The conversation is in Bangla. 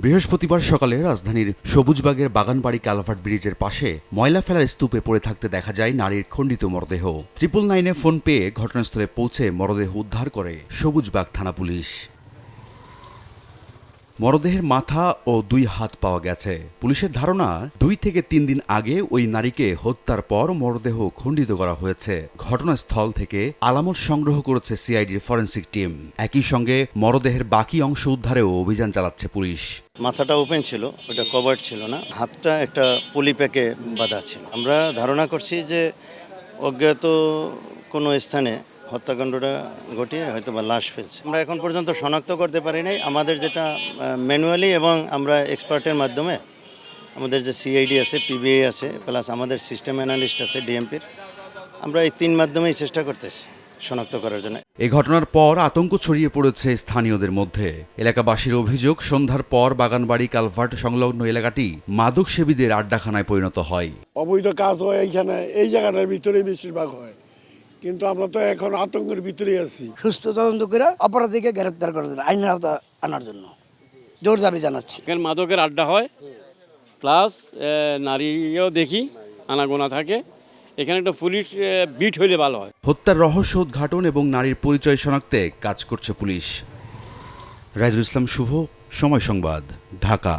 বৃহস্পতিবার সকালে রাজধানীর সবুজবাগের বাগানবাড়ি কালভার্ট ব্রিজের পাশে ময়লা ফেলার স্তূপে পড়ে থাকতে দেখা যায় নারীর খণ্ডিত মরদেহ। 999-এ ফোন পেয়ে ঘটনাস্থলে পৌঁছে মরদেহ উদ্ধার করে সবুজবাগ থানা পুলিশ। মরদেহের মাথা ও 2 হাত পাওয়া গেছে। পুলিশের ধারণা 2 থেকে 3 দিন আগে ওই নারীকে হত্যার পর মরদেহ খণ্ডিত করা হয়েছে। ঘটনাস্থল থেকে আলামত সংগ্রহ করেছে সিআইডির ফরেনসিক টিম। একই সঙ্গে মরদেহের বাকি অংশ উদ্ধারেও অভিযান চালাচ্ছে পুলিশ। মাথাটা ওপেন ছিল, ওটা কভার্ড ছিল না, হাতটা একটা পলি প্যাকে বাঁধা ছিল। আমরা ধারণা করছি যে অজ্ঞাত কোনো স্থানে হত্যাকাণ্ডটা ঘটিয়ে হয়তো বা লাশ ফেলছে। আমরা এখন পর্যন্ত শনাক্ত করতে পারি নাই। আমাদের যেটা ম্যানুয়ালি এবং আমরা এক্সপার্টের মাধ্যমে আমাদের যে সিআইডি আছে, পিবিআই আছে, প্লাস আমাদের সিস্টেম অ্যানালিস্ট আছে ডিএমপির, আমরা এই 3 মাধ্যমেই চেষ্টা করতেছি শনাক্ত করার জন্য। এই ঘটনার পর আতঙ্ক ছড়িয়ে পড়েছে স্থানীয়দের মধ্যে। এলাকাবাসীর অভিযোগ, সন্ধ্যার পর বাগানবাড়ি কালভার্ট সংলগ্ন এলাকাটি মাদক সেবীদের আড্ডাখানায় পরিণত হয়। অবৈধ কাজ হয় এইখানে, এই জায়গাটার ভিতরে বেশিরভাগ হয়, কিন্তু আমরা তো এখন আতঙ্কের ভিতরেই আছি। সুস্থ তদন্ত করে অপরাধীকে গ্রেফতার করার জন্য, আইনের আওতা আনার জন্য জোর দাবি জানাচ্ছি। এখানে মাদকের আড্ডা হয়, প্লাস নারীও দেখি আনাগোনা থাকে। এখানে একটা পুলিশ বিট হইলে ভালো হয়। হত্যার রহস্য উদ্ঘাটন এবং নারীর পরিচয় শনাক্তে কাজ করছে পুলিশ। রাইদুল ইসলাম শুভ, সময় সংবাদ, ঢাকা।